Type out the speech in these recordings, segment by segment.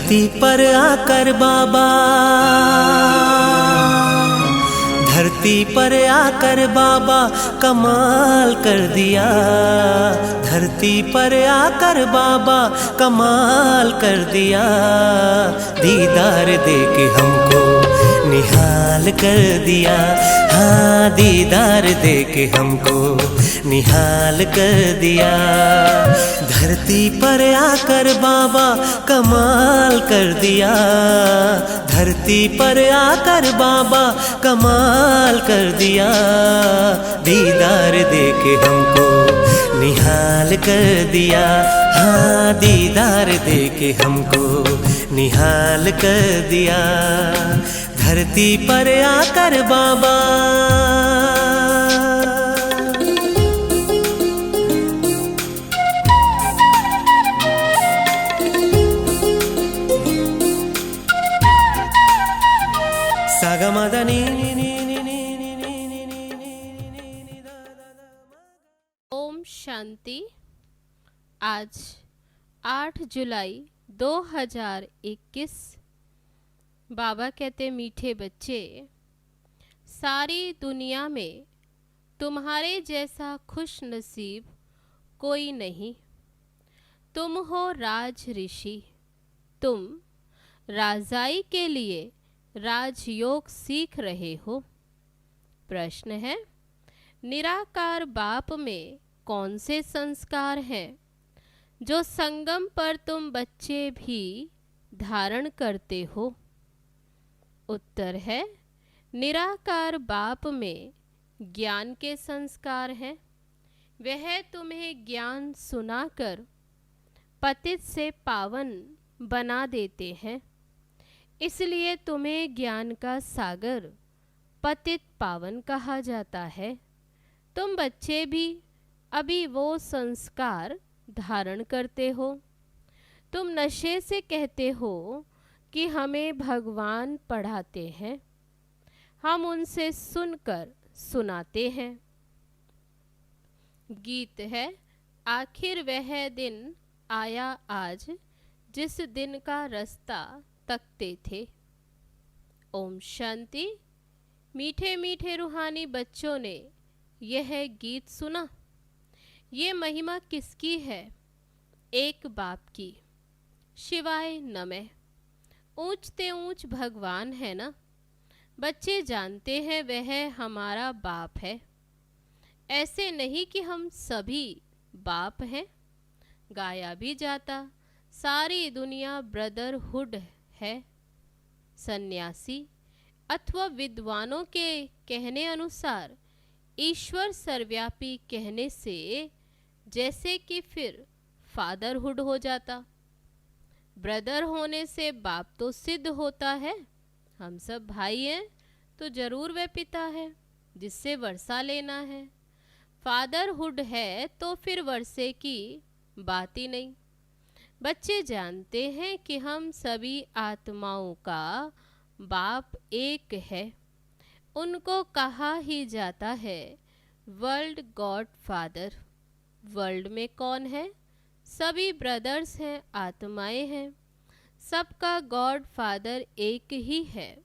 धरती पर आकर बाबा, धरती पर आकर बाबा कमाल कर दिया। धरती पर आकर बाबा कमाल कर दिया। दीदार देके हमको निहाल कर दिया। हाँ, दीदार देके हमको निहाल कर दिया। धरती पर आकर बाबा कमाल कर दिया। धरती पर आकर बाबा कमाल कर दिया। दीदार देके हमको निहाल कर दिया। हाँ, दीदार देके हमको निहाल कर दिया। धरती पर आकर बाबा। ओम शांति। आज 8 जुलाई 2021। बाबा कहते, मीठे बच्चे, सारी दुनिया में तुम्हारे जैसा खुश नसीब कोई नहीं। तुम हो राज ऋषि। तुम राजाई के लिए राजयोग सीख रहे हो। प्रश्न है, निराकार बाप में कौन से संस्कार हैं जो संगम पर तुम बच्चे भी धारण करते हो? उत्तर है, निराकार बाप में ज्ञान के संस्कार हैं। वह तुम्हें ज्ञान सुनाकर पतित से पावन बना देते हैं। इसलिए तुम्हें ज्ञान का सागर पतित पावन कहा जाता है। तुम बच्चे भी अभी वो संस्कार धारण करते हो। तुम नशे से कहते हो कि हमें भगवान पढ़ाते हैं। हम उनसे सुनकर सुनाते हैं। गीत है, आखिर वह दिन आया आज जिस दिन का रास्ता तकते थे। ओम शांति। मीठे मीठे रूहानी बच्चों ने यह गीत सुना। ये महिमा किसकी है? एक बाप की। शिवाय नमः। ऊंचते ऊंच भगवान है ना। बच्चे जानते हैं वह हमारा बाप है। ऐसे नहीं कि हम सभी बाप हैं। गाया भी जाता, सारी दुनिया ब्रदरहुड है। सन्यासी अथवा विद्वानों के कहने अनुसार ईश्वर सर्वव्यापी कहने से जैसे कि फिर फादरहुड हो जाता। ब्रदर होने से बाप तो सिद्ध होता है। हम सब भाई हैं तो जरूर वह पिता है जिससे वर्षा लेना है। फादरहुड है तो फिर वर्षे की बात ही नहीं। बच्चे जानते हैं कि हम सभी आत्माओं का बाप एक है। उनको कहा ही जाता है वर्ल्ड गॉड फादर। वर्ल्ड में कौन है? सभी ब्रदर्स हैं, आत्माएं हैं। सबका गॉड फादर एक ही है।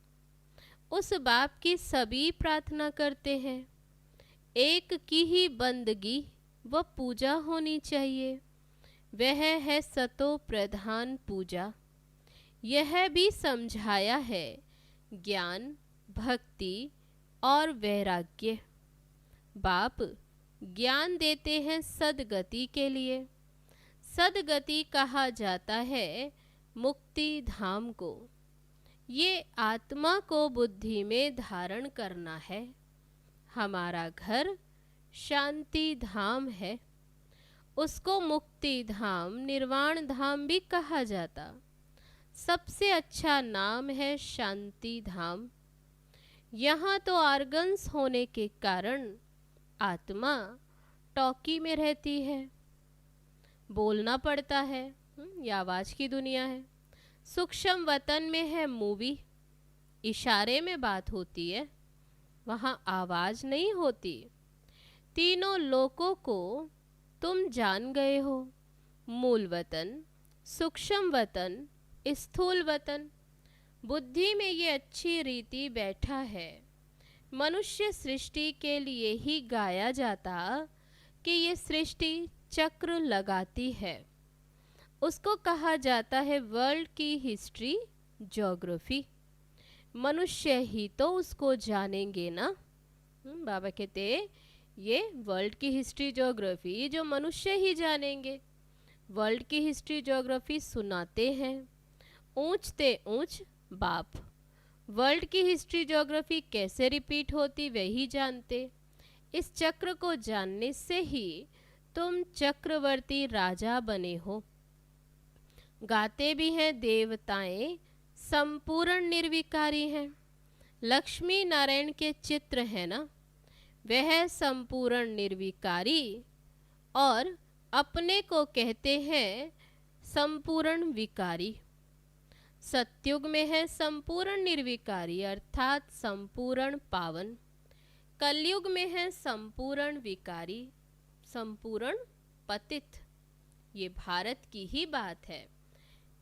उस बाप की सभी प्रार्थना करते हैं। एक की ही बंदगी व पूजा होनी चाहिए। वह है सतो प्रधान पूजा। यह भी समझाया है ज्ञान, भक्ति और वैराग्य। बाप ज्ञान देते हैं सदगति के लिए। सदगति कहा जाता है मुक्ति धाम को। ये आत्मा को बुद्धि में धारण करना है। हमारा घर शांति धाम है। उसको मुक्ति धाम, निर्वाण धाम भी कहा जाता। सबसे अच्छा नाम है शांति धाम। यहाँ तो आर्गन्स होने के कारण आत्मा टॉकी में रहती है। बोलना पड़ता है। ये आवाज़ की दुनिया है। सूक्ष्म वतन में है मूवी। इशारे में बात होती है, वहाँ आवाज़ नहीं होती। तीनों लोकों को तुम जान गए हो। मूल वतन, सूक्ष्म वतन स्थूल वतन। बुद्धि में ये अच्छी रीति बैठा है। मनुष्य सृष्टि के लिए ही गाया जाता कि ये सृष्टि चक्र लगाती है। उसको कहा जाता है वर्ल्ड की हिस्ट्री ज्योग्राफी। मनुष्य ही तो उसको जानेंगे ना। बाबा कहते ये वर्ल्ड की हिस्ट्री ज्योग्राफी जो मनुष्य ही जानेंगे। वर्ल्ड की हिस्ट्री ज्योग्राफी सुनाते हैं ऊंचते ऊंच बाप। वर्ल्ड की हिस्ट्री ज्योग्राफी कैसे रिपीट होती वही जानते। इस चक्र को जानने से ही तुम चक्रवर्ती राजा बने हो। गाते भी हैं देवताएं संपूर्ण निर्विकारी हैं। लक्ष्मी नारायण के चित्र है ना, वह संपूर्ण निर्विकारी और अपने को कहते हैं संपूर्ण विकारी। सतयुग में है संपूर्ण निर्विकारी अर्थात संपूर्ण पावन। कलयुग में है संपूर्ण विकारी संपूर्ण पतित। ये भारत की ही बात है।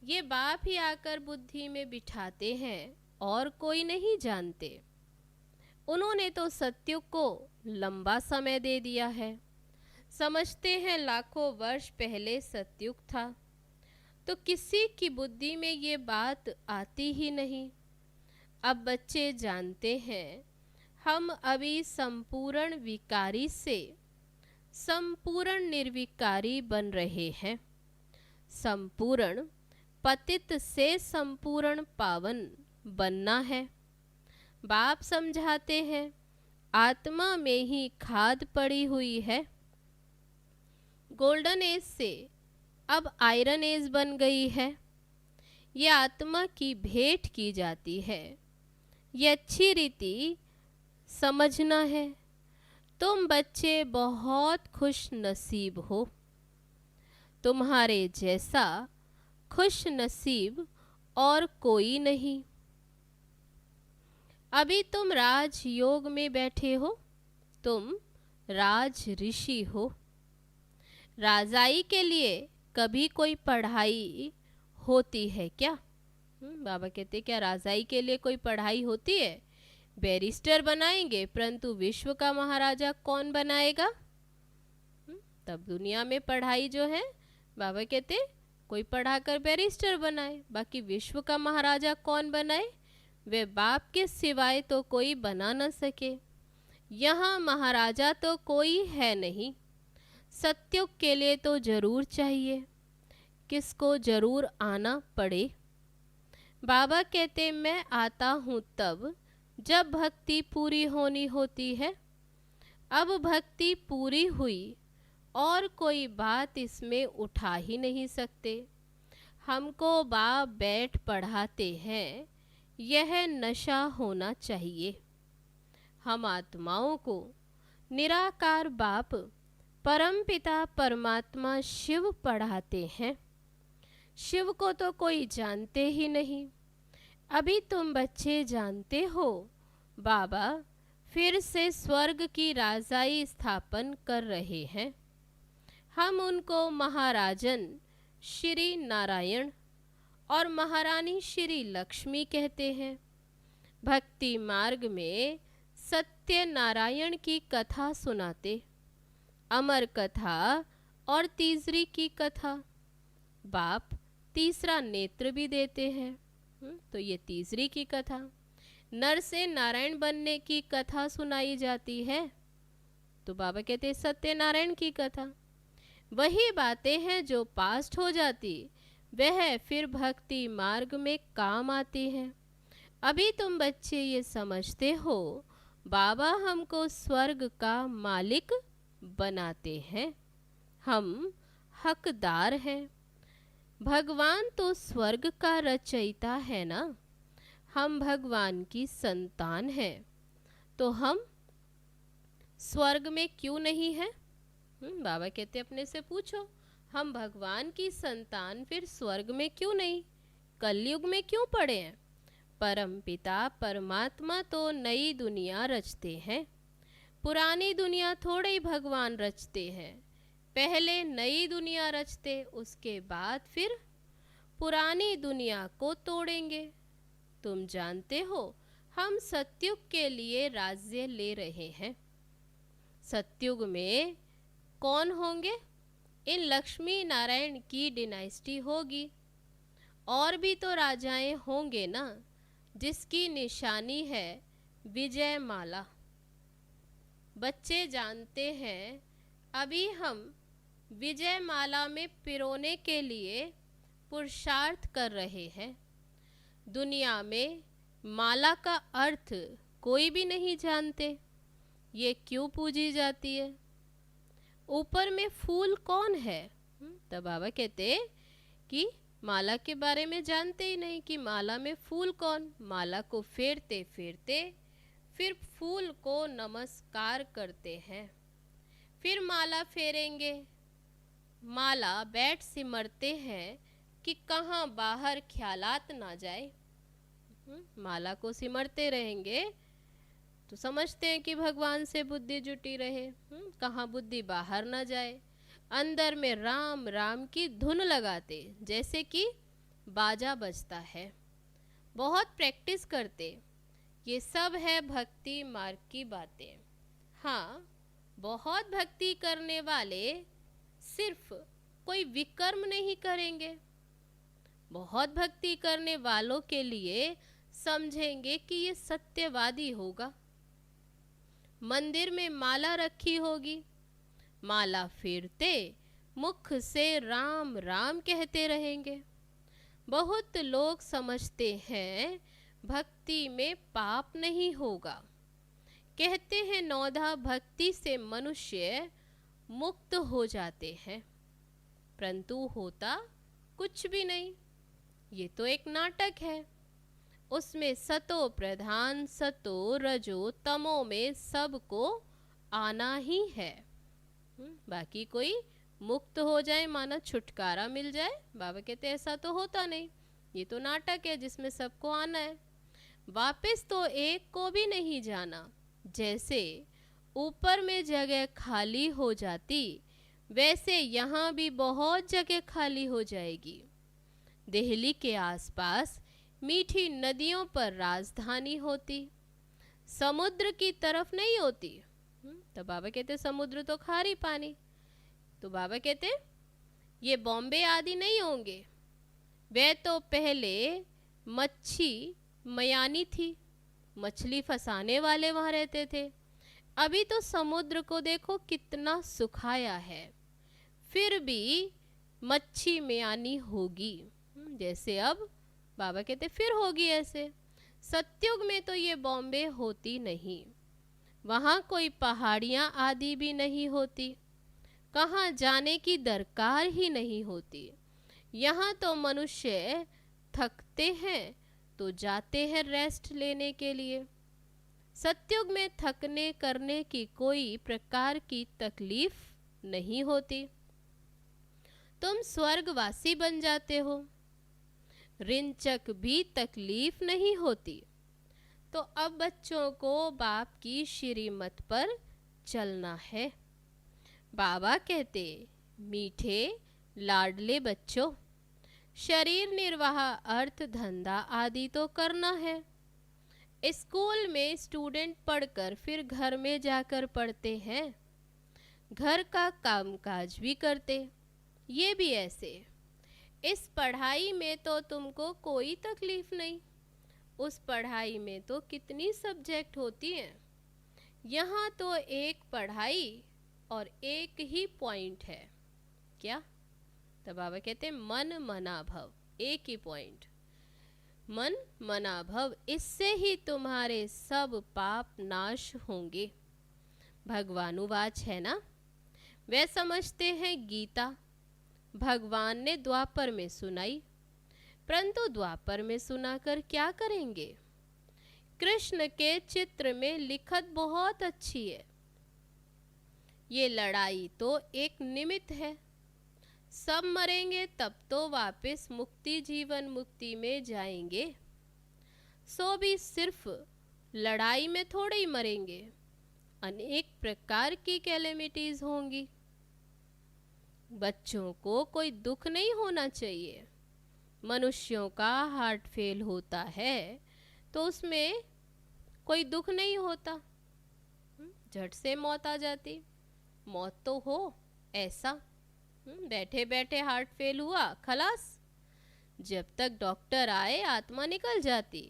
ये बाप ही आकर बुद्धि में बिठाते हैं और कोई नहीं जानते। उन्होंने तो सतयुग को लंबा समय दे दिया है। समझते हैं लाखों वर्ष पहले सतयुग था, तो किसी की बुद्धि में ये बात आती ही नहीं। अब बच्चे जानते हैं हम अभी संपूर्ण विकारी से संपूर्ण निर्विकारी बन रहे हैं। संपूर्ण पतित से संपूर्ण पावन बनना है। बाप समझाते हैं आत्मा में ही खाद पड़ी हुई है। गोल्डन एज से अब आयरन एज बन गई है। ये आत्मा की भेंट की जाती है। ये अच्छी रीति समझना है। तुम बच्चे बहुत खुश नसीब हो। तुम्हारे जैसा खुश नसीब और कोई नहीं। अभी तुम राजयोग में बैठे हो। तुम राज ऋषि हो। राजाई के लिए कभी कोई पढ़ाई होती है क्या? बाबा कहते क्या राजाई के लिए कोई पढ़ाई होती है? बैरिस्टर बनाएंगे, परंतु विश्व का महाराजा कौन बनाएगा? तब दुनिया में पढ़ाई जो है बाबा कहते कोई पढ़ाकर बैरिस्टर बनाए, बाकी विश्व का महाराजा कौन बनाए? वे बाप के सिवाय तो कोई बना न सके। यहाँ महाराजा तो कोई है नहीं। सतयुग के लिए तो जरूर चाहिए, किसको जरूर आना पड़े। बाबा कहते मैं आता हूँ तब जब भक्ति पूरी होनी होती है। अब भक्ति पूरी हुई और कोई बात इसमें उठा ही नहीं सकते। हमको बाप बैठ पढ़ाते हैं, यह नशा होना चाहिए। हम आत्माओं को निराकार बाप परमपिता परमात्मा शिव पढ़ाते हैं। शिव को तो कोई जानते ही नहीं। अभी तुम बच्चे जानते हो बाबा फिर से स्वर्ग की राजाई स्थापन कर रहे हैं। हम उनको महाराजन श्री नारायण और महारानी श्री लक्ष्मी कहते हैं। भक्ति मार्ग में सत्य नारायण की कथा सुनाते, अमर कथा और तीसरी की कथा। बाप तीसरा नेत्र भी देते हैं। तो ये तीसरी की कथा, नर से नारायण बनने की कथा सुनाई जाती है। तो बाबा कहते सत्यनारायण की कथा। वही बातें हैं जो पास्ट हो जाती, वह फिर भक्ति मार्ग में काम आती है। अभी तुम बच्चे ये समझते हो बाबा हमको स्वर्ग का मालिक बनाते हैं। हम हकदार हैं। भगवान तो स्वर्ग का रचयिता है ना। हम भगवान की संतान हैं, तो हम स्वर्ग में क्यों नहीं हैं? बाबा कहते अपने से पूछो, हम भगवान की संतान फिर स्वर्ग में क्यों नहीं, कलयुग में क्यों पड़े हैं? परमपिता परमात्मा तो नई दुनिया रचते हैं। पुरानी दुनिया थोड़े ही भगवान रचते हैं। पहले नई दुनिया रचते, उसके बाद फिर पुरानी दुनिया को तोड़ेंगे। तुम जानते हो हम सतयुग के लिए राज्य ले रहे हैं। सतयुग में कौन होंगे? इन लक्ष्मी नारायण की डिनाइस्टी होगी। और भी तो राजाएं होंगे ना, जिसकी निशानी है विजय माला। बच्चे जानते हैं अभी हम विजय माला में पिरोने के लिए पुरुषार्थ कर रहे हैं। दुनिया में माला का अर्थ कोई भी नहीं जानते, ये क्यों पूजी जाती है? ऊपर में फूल कौन है? तब बाबा कहते कि माला के बारे में जानते ही नहीं कि माला में फूल कौन। माला को फेरते फेरते फिर फूल को नमस्कार करते हैं, फिर माला फेरेंगे। माला बैठ सिमरते हैं कि कहाँ बाहर ख्यालात ना जाए। माला को सिमरते रहेंगे तो समझते हैं कि भगवान से बुद्धि जुटी रहे, कहाँ बुद्धि बाहर ना जाए। अंदर में राम राम की धुन लगाते जैसे कि बाजा बजता है। बहुत प्रैक्टिस करते। ये सब है भक्ति मार्ग की बातें। हाँ, बहुत भक्ति करने वाले सिर्फ कोई विकर्म नहीं करेंगे। बहुत भक्ति करने वालों के लिए समझेंगे कि ये सत्यवादी होगा। मंदिर में माला रखी होगी, माला फेरते मुख से राम राम कहते रहेंगे। बहुत लोग समझते हैं भक्ति में पाप नहीं होगा। कहते हैं नौधा भक्ति से मनुष्य मुक्त हो जाते हैं, परंतु होता कुछ भी नहीं। ये तो एक नाटक है। उसमें सतो प्रधान, सतो रजो तमो में सबको आना ही है। बाकी कोई मुक्त हो जाए माना छुटकारा मिल जाए, बाबा कहते ऐसा तो होता नहीं। ये तो नाटक है जिसमें सबको आना है। वापस तो एक को भी नहीं जाना। जैसे ऊपर में जगह खाली हो जाती, वैसे यहाँ भी बहुत जगह खाली हो जाएगी। दिल्ली के आसपास मीठी नदियों पर राजधानी होती, समुद्र की तरफ नहीं होती। तो बाबा कहते समुद्र तो खारी पानी। तो बाबा कहते ये बॉम्बे आदि नहीं होंगे। वे तो पहले मच्छी मयानी थी, मछली फंसाने वाले वहाँ रहते थे। अभी तो समुद्र को देखो कितना सुखाया है, फिर भी मच्छी मयानी होगी। जैसे अब बाबा कहते फिर होगी ऐसे। सतयुग में तो ये बॉम्बे होती नहीं, वहाँ कोई पहाड़ियाँ आदि भी नहीं होती, कहाँ जाने की दरकार ही नहीं होती। यहाँ तो मनुष्य थकते हैं तो जाते हैं रेस्ट लेने के लिए। सतयुग में थकने करने की कोई प्रकार की तकलीफ नहीं होती। तुम स्वर्गवासी बन जाते हो, रिंचक भी तकलीफ नहीं होती। तो अब बच्चों को बाप की श्रीमत पर चलना है। बाबा कहते मीठे लाडले बच्चों, शरीर निर्वाह अर्थ धंधा आदि तो करना है। स्कूल में स्टूडेंट पढ़कर फिर घर में जाकर पढ़ते हैं, घर का कामकाज भी करते। ये भी ऐसे। इस पढ़ाई में तो तुमको कोई तकलीफ नहीं। उस पढ़ाई में तो कितनी सब्जेक्ट होती हैं। यहाँ तो एक पढ़ाई और एक ही पॉइंट है। क्या? तो बाबा कहते मन मना भव, एक ही पॉइंट, मन मना भव। इससे ही तुम्हारे सब पाप नाश होंगे। भगवानुवाच है ना। वे समझते हैं गीता भगवान ने द्वापर में सुनाई, परंतु द्वापर में सुनाकर क्या करेंगे? कृष्ण के चित्र में लिखत बहुत अच्छी है। ये लड़ाई तो एक निमित्त है। सब मरेंगे तब तो वापस मुक्ति जीवन मुक्ति में जाएंगे। सो भी सिर्फ लड़ाई में थोड़े ही मरेंगे, अनेक प्रकार की कैलेमिटीज होंगी। बच्चों को कोई दुख नहीं होना चाहिए। मनुष्यों का हार्ट फेल होता है तो उसमें कोई दुख नहीं होता, झट से मौत आ जाती। मौत तो हो ऐसा, बैठे बैठे हार्ट फेल हुआ खलास, जब तक डॉक्टर आए आत्मा निकल जाती।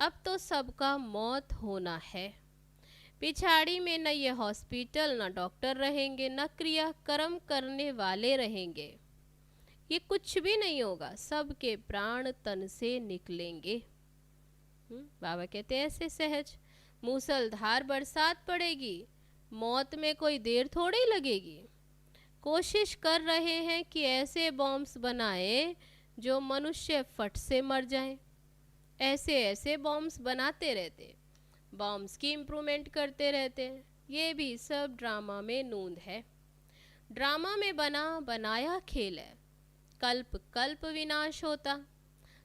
अब तो सबका मौत होना है। पिछाड़ी में न ये हॉस्पिटल न डॉक्टर रहेंगे, न क्रियाक्रम करने वाले रहेंगे, ये कुछ भी नहीं होगा, सबके प्राण तन से निकलेंगे। बाबा कहते हैं ऐसे सहज मूसलधार बरसात पड़ेगी, मौत में कोई देर थोड़ी लगेगी। कोशिश कर रहे हैं कि ऐसे बॉम्ब्स बनाए जो मनुष्य फट से मर जाएं। ऐसे ऐसे बॉम्ब्स बनाते रहते, बॉम्ब्स की इम्प्रूवमेंट करते रहते। ये भी सब ड्रामा में नूंद है। ड्रामा में बना बनाया खेल है, कल्प कल्प विनाश होता।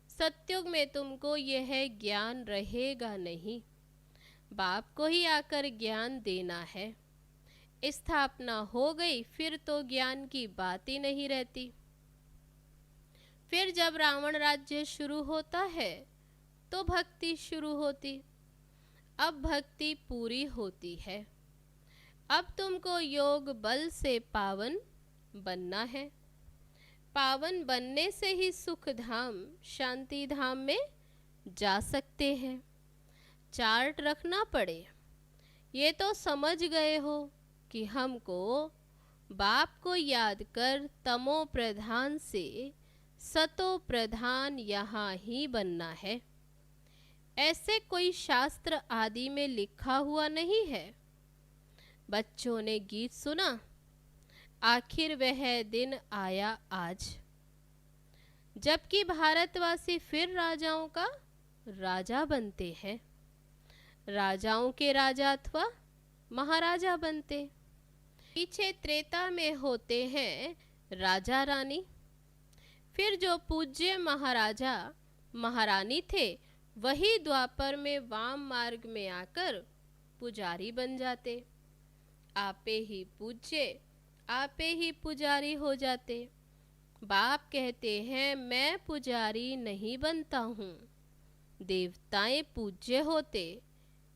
सत्युग में तुमको यह ज्ञान रहेगा नहीं, बाप को ही आकर ज्ञान देना है। स्थापना हो गई फिर तो ज्ञान की बात ही नहीं रहती। फिर जब रावण राज्य शुरू होता है तो भक्ति शुरू होती। अब भक्ति पूरी होती है। अब तुमको योग बल से पावन बनना है। पावन बनने से ही सुख धाम शांति धाम में जा सकते हैं। चार्ट रखना पड़े, ये तो समझ गए हो कि हमको बाप को याद कर तमो प्रधान से सतो प्रधान यहाँ ही बनना है। ऐसे कोई शास्त्र आदि में लिखा हुआ नहीं है। बच्चों ने गीत सुना, आखिर वह दिन आया आज, जबकि भारतवासी फिर राजाओं का राजा बनते हैं। राजाओं के राजा अथवा महाराजा बनते। पीछे त्रेता में होते हैं राजा रानी। फिर जो पूज्य महाराजा महारानी थे वही द्वापर में वाम मार्ग में आकर पुजारी बन जाते। आपे ही पूज्य आपे ही पुजारी हो जाते। बाप कहते हैं मैं पुजारी नहीं बनता हूँ, देवताएं पूज्य होते,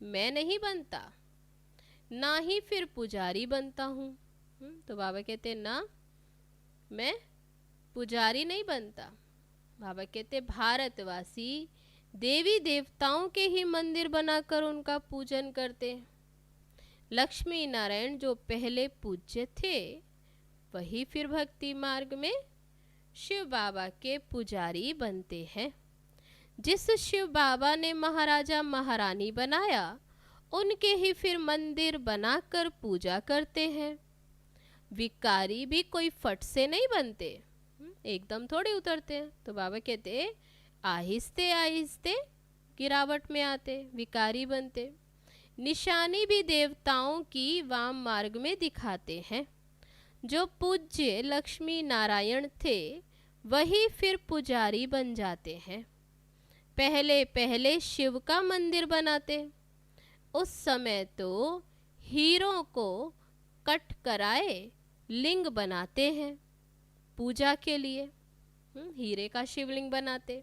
मैं नहीं बनता, ना ही फिर पुजारी बनता हूँ। तो बाबा कहते ना मैं पुजारी नहीं बनता। बाबा कहते भारतवासी देवी देवताओं के ही मंदिर बनाकर उनका पूजन करते। लक्ष्मी नारायण जो पहले पूज्य थे वही फिर भक्ति मार्ग में शिव बाबा के पुजारी बनते हैं। जिस शिव बाबा ने महाराजा महारानी बनाया उनके ही फिर मंदिर बनाकर पूजा करते हैं। विकारी भी कोई फट से नहीं बनते, एकदम थोड़े उतरते हैं। तो बाबा कहते आहिस्ते आहिस्ते गिरावट में आते, विकारी बनते। निशानी भी देवताओं की वाम मार्ग में दिखाते हैं। जो पूज्य लक्ष्मी नारायण थे वही फिर पुजारी बन जाते हैं। पहले पहले शिव का मंदिर बनाते। उस समय तो हीरों को कट कराए लिंग बनाते हैं पूजा के लिए। हीरे का शिवलिंग बनाते।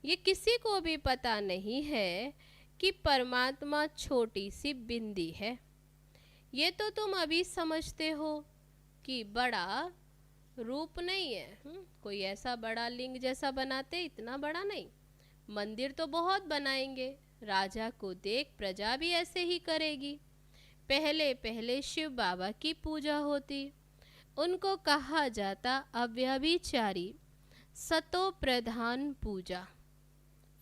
ये किसी को भी पता नहीं है कि परमात्मा छोटी सी बिंदी है। ये तो तुम अभी समझते हो कि बड़ा रूप नहीं है, कोई ऐसा बड़ा लिंग जैसा बनाते, इतना बड़ा नहीं। मंदिर तो बहुत बनाएंगे, राजा को देख प्रजा भी ऐसे ही करेगी। पहले पहले शिव बाबा की पूजा होती। उनको कहा जाता अव्यभिचारी सतो प्रधान पूजा।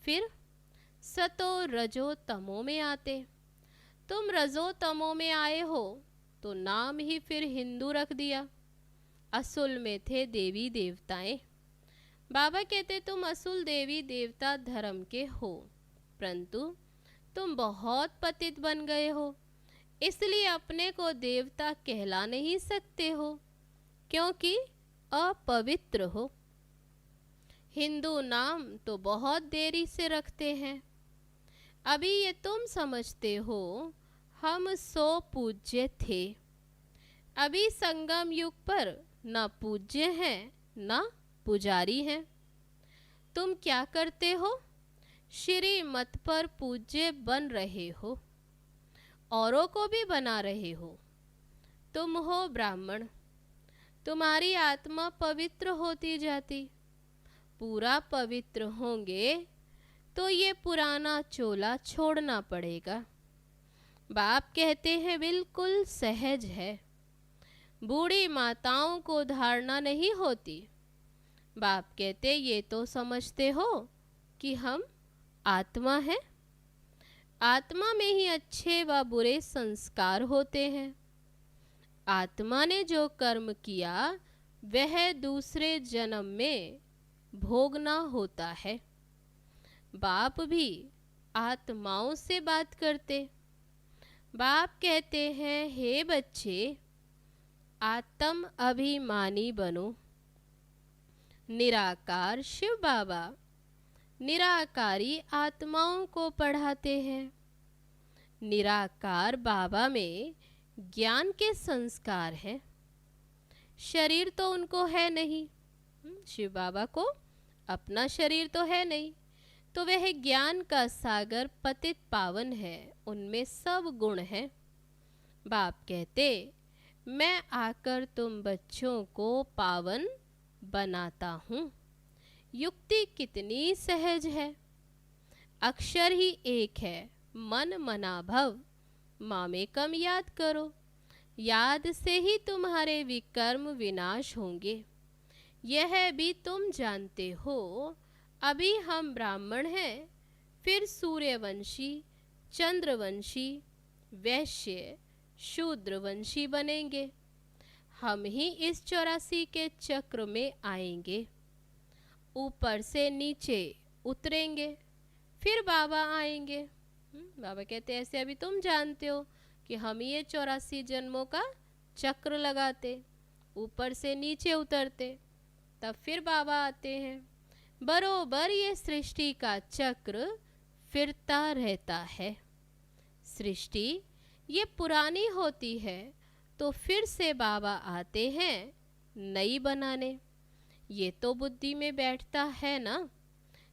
फिर सतो रजो तमो में आते। तुम रजो तमो में आए हो तो नाम ही फिर हिंदू रख दिया। असुल में थे देवी देवताएं। बाबा कहते तुम असुल देवी देवता धर्म के हो, परंतु तुम बहुत पतित बन गए हो, इसलिए अपने को देवता कहला नहीं सकते हो, क्योंकि अपवित्र हो। हिंदू नाम तो बहुत देरी से रखते हैं। अभी ये तुम समझते हो हम 100 पूज्य थे। अभी संगम युग पर न पूज्य हैं न पुजारी हैं। तुम क्या करते हो? श्री मत पर पूज्य बन रहे हो, औरों को भी बना रहे हो। तुम हो ब्राह्मण, तुम्हारी आत्मा पवित्र होती जाती। पूरा पवित्र होंगे तो ये पुराना चोला छोड़ना पड़ेगा। बाप कहते हैं बिल्कुल सहज है। बूढ़ी माताओं को धारणा नहीं होती। बाप कहते ये तो समझते हो कि हम आत्मा हैं। आत्मा में ही अच्छे व बुरे संस्कार होते हैं। आत्मा ने जो कर्म किया वह दूसरे जन्म में भोगना होता है। बाप भी आत्माओं से बात करते। बाप कहते हैं हे बच्चे, आत्म अभिमानी बनो। निराकार शिव बाबा निराकारी आत्माओं को पढ़ाते हैं। निराकार बाबा में ज्ञान के संस्कार हैं। शरीर तो उनको है नहीं। शिव बाबा को अपना शरीर तो है नहीं, तो वह ज्ञान का सागर पतित पावन है, उनमें सब गुण हैं। बाप कहते मैं आकर तुम बच्चों को पावन बनाता हूँ। युक्ति कितनी सहज है। अक्षर ही एक है, मन मना भव, मामेकम याद करो। याद से ही तुम्हारे विकर्म विनाश होंगे। यह भी तुम जानते हो। अभी हम ब्राह्मण हैं, फिर सूर्यवंशी, चंद्रवंशी, वैश्य, शूद्रवंशी बनेंगे। हम ही इस 84 के चक्र में आएंगे। ऊपर से नीचे उतरेंगे, फिर बाबा आएंगे। बाबा कहते ऐसे अभी तुम जानते हो कि हम ये 84 जन्मों का चक्र लगाते, ऊपर से नीचे उतरते, तब फिर बाबा आते हैं। बरोबर ये सृष्टि का चक्र फिरता रहता है। सृष्टि ये पुरानी होती है तो फिर से बाबा आते हैं नई बनाने। ये तो बुद्धि में बैठता है ना,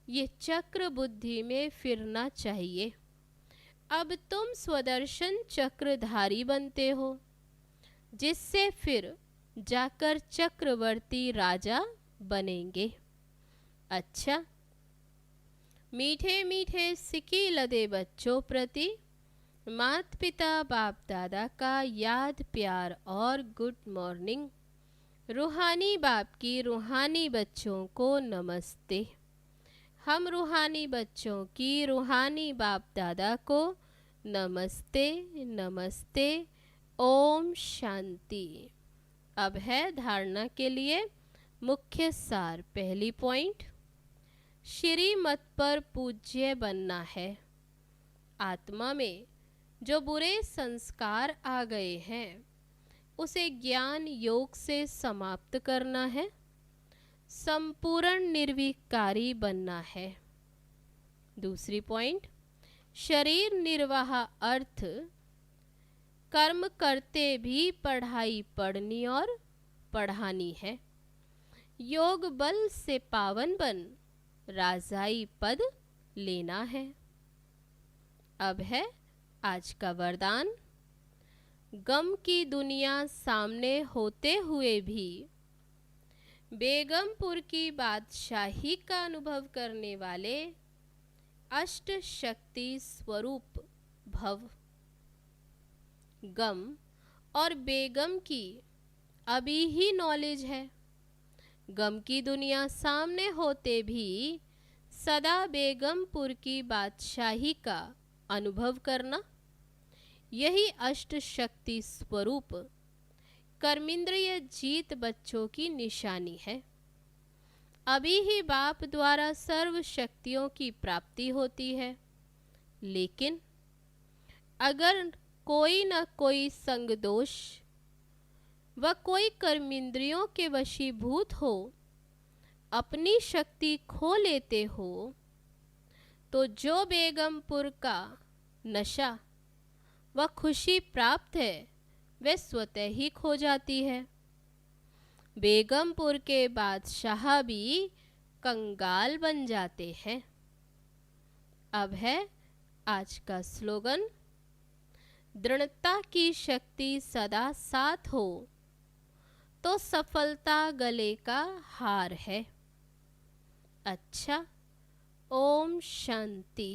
ये चक्र बुद्धि में फिरना चाहिए। अब तुम स्वदर्शन चक्रधारी बनते हो, जिससे फिर जाकर चक्रवर्ती राजा बनेंगे। अच्छा, मीठे मीठे सिकी लदे बच्चों प्रति माता पिता बाप दादा का याद प्यार और गुड मॉर्निंग। रूहानी बाप की रूहानी बच्चों को नमस्ते। हम रूहानी बच्चों की रूहानी बाप दादा को नमस्ते नमस्ते। ओम शांति। अब है धारणा के लिए मुख्य सार। पहली पॉइंट, श्री मत पर पूज्य बनना है। आत्मा में जो बुरे संस्कार आ गए हैं उसे ज्ञान योग से समाप्त करना है। संपूर्ण निर्विकारी बनना है। दूसरी पॉइंट, शरीर निर्वाह अर्थ कर्म करते भी पढ़ाई पढ़नी और पढ़ानी है। योग बल से पावन बन राजाई पद लेना है। अब है आज का वरदान। गम की दुनिया सामने होते हुए भी बेगमपुर की बादशाही का अनुभव करने वाले अष्ट शक्ति स्वरूप भव। गम और बेगम की अभी ही नॉलेज है। गम की दुनिया सामने होते भी सदा बेगमपुर की बादशाही का अनुभव करना, यही अष्ट शक्ति स्वरूप कर्मेंद्रिय जीत बच्चों की निशानी है। अभी ही बाप द्वारा सर्व शक्तियों की प्राप्ति होती है, लेकिन अगर कोई न कोई संग दोष व कोई कर्मेंद्रियों के वशीभूत हो, अपनी शक्ति खो लेते हो, तो जो बेगमपुर का नशा व खुशी प्राप्त है वह स्वतः ही खो जाती है। बेगमपुर के बादशाह भी कंगाल बन जाते हैं। अब है आज का स्लोगन, दृढ़ता की शक्ति सदा साथ हो तो सफलता गले का हार है। अच्छा, ओम शांति।